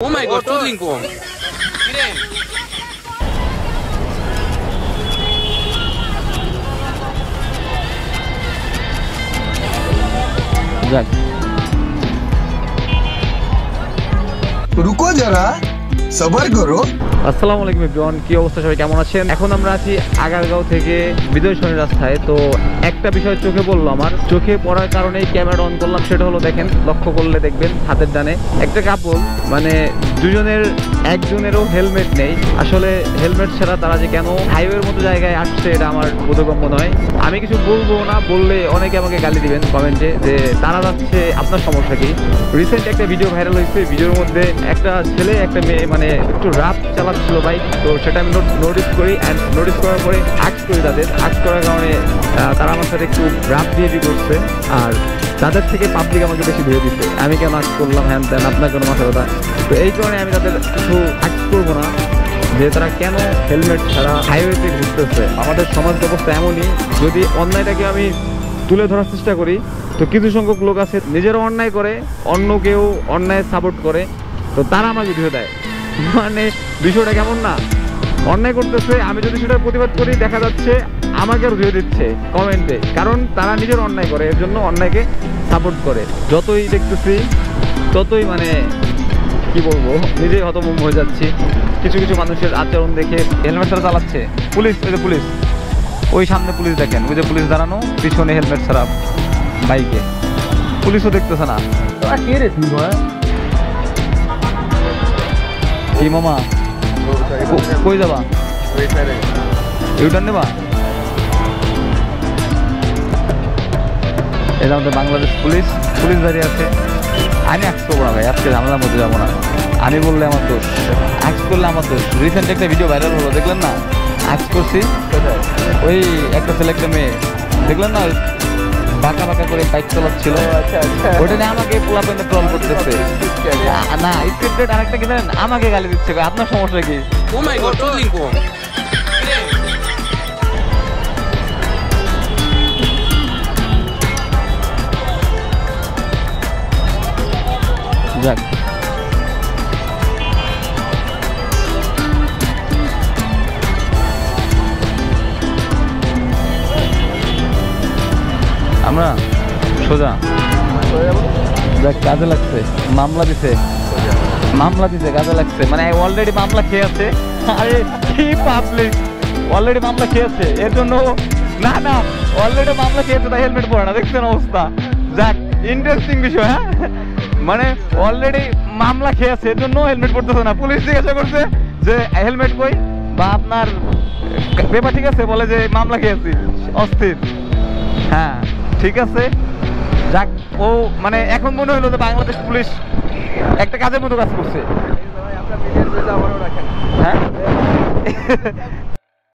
Oh my god, tudo limpo. रुको जरा सबर करो। আসসালামু আলাইকুম এভরিওয়ান, কি অবস্থা, সবাই কেমন আছেন? এখন আমরা আছি আগারগাঁও থেকে বিজয় সরণি রাস্তায়। তো একটা বিষয় চোখে পড়লো, আমার চোখে পড়ার কারণেই ক্যামেরা অন করলাম। সেটা হলো, দেখেন, লক্ষ্য করলে দেখবেন হাতের ডানে একটা কাপড়, মানে দুজনের একজনেরও হেলমেট নেই। আসলে হেলমেট ছাড়া তারা যে কেন হাইওয়ের মতো জায়গায় আসছে এটা আমার বোধগম্য নয়। আমি কিছু বলবো না, বললে অনেকে আমাকে গালি দিবেন কমেন্টে যে তারা যাচ্ছে, আপনার সমস্যা কি? রিসেন্ট একটা ভিডিও ভাইরাল হয়েছে, ভিডিওর মধ্যে একটা ছেলে একটা মেয়ে মানে একটু রাফ চালাচ্ছিল বাইক। তো সেটা আমি নোটিস করি, অ্যান্ড নোটিস করার পরে আক্স করি তাদের। আক্স করার কারণে তারা আমার সাথে একটু রাফ বিহেভিয়ার করছে, আর তাদের থেকে পাবলিক আমাকে বেশি ধুয়ে দিচ্ছে। আমি কেন আক্স করলাম, হ্যান দেন, আপনার কোনো মাথা কথা। তো এই কারণে আমি তাদের কিছু আক্স করবো না, যে তারা কেন হেলমেট ছাড়া হাইওয়েতে ঘুরতেছে। আমাদের সমাজ ব্যবস্থা এমনই, যদি অন্যায়টাকে আমি তুলে ধরার চেষ্টা করি, তো কিছু সংখ্যক লোক আছে নিজেরও অন্যায় করে, অন্য কেউ অন্যায় সাপোর্ট করে, তো তারা আমাকে ধুয়ে দেয়। মানে বিষয়টা কেমন না, অন্যায় করতেছে, আমি যদি সেটার প্রতিবাদ করি, দেখা যাচ্ছে আমাকে আর ধুয়ে দিচ্ছে কমেন্টে, কারণ তারা নিজের অন্যায় করে, এর জন্য অন্যায়কে সাপোর্ট করে। যতই দেখতেছি ততই মানে কি বলবো, নিজেই হতভম্ব হয়ে যাচ্ছি। কিছু কিছু মানুষের আচরণ দেখে। হেলমেট ছাড়া চালাচ্ছে পুলিশ, ওই যে পুলিশ, ওই সামনে পুলিশ দেখেন, ওই যে পুলিশ দাঁড়ানো, পিছনে হেলমেট ছাড়া বাইকে, পুলিশও দেখতেছে না। কি মামা, কই যাবা? ইউটার্ন নেবা? এটা আমাদের বাংলাদেশ পুলিশ দাঁড়িয়ে আছে। আমি অ্যাক্স করবো না ভাই, আজকে ঝামেলার মধ্যে যাবো না। আমি বললে আমার দোষ, অ্যাক্স করলে আমার দোষ। রিসেন্ট একটা ভিডিও ভাইরাল হলো, দেখলেন না? অ্যাক্স করছি, ওই একটা ছেলে একটা মেয়ে, দেখলেন না? বাঁকা বাঁকা করে বাইক চালাচ্ছিল, ওটা নিয়ে আমাকে পোলাপেনে ট্রল করতেছে। না, স্ক্রিপ্টেড আরেকটা কি জানেন, আমাকে গালি দিচ্ছে। আপনার সমস্যা কি? Oh my god, tudo limpo. যাক, আমরা সোজা যাক, কাজে লাগছে। মামলা দিছে কাজে লাগছে, মানে অলরেডি মামলা খেয়ে আছে। আরে কি পাবলিক, অলরেডি মামলা খেয়েছে, এর জন্য না অলরেডি মামলা খেয়েছে, তাই হেলমেট পরে না। দেখছেন অবস্থা? যাক, ইন্টারেস্টিং বিষয়। হ্যাঁ, মানে অলরেডি মামলা খেয়েছে, এর জন্য হেলমেট পরতেছে না। পুলিশ জিজ্ঞাসা করছে যে হেলমেট কই, বা আপনার পেপার ঠিক আছে, বলে যে মামলা খেয়েছি। অস্থির। হ্যাঁ, ঠিক আছে, যাক। ও মানে এখন মনে হলো যে বাংলাদেশ পুলিশ একটা কাজের মতো কাজ করছে। হ্যাঁ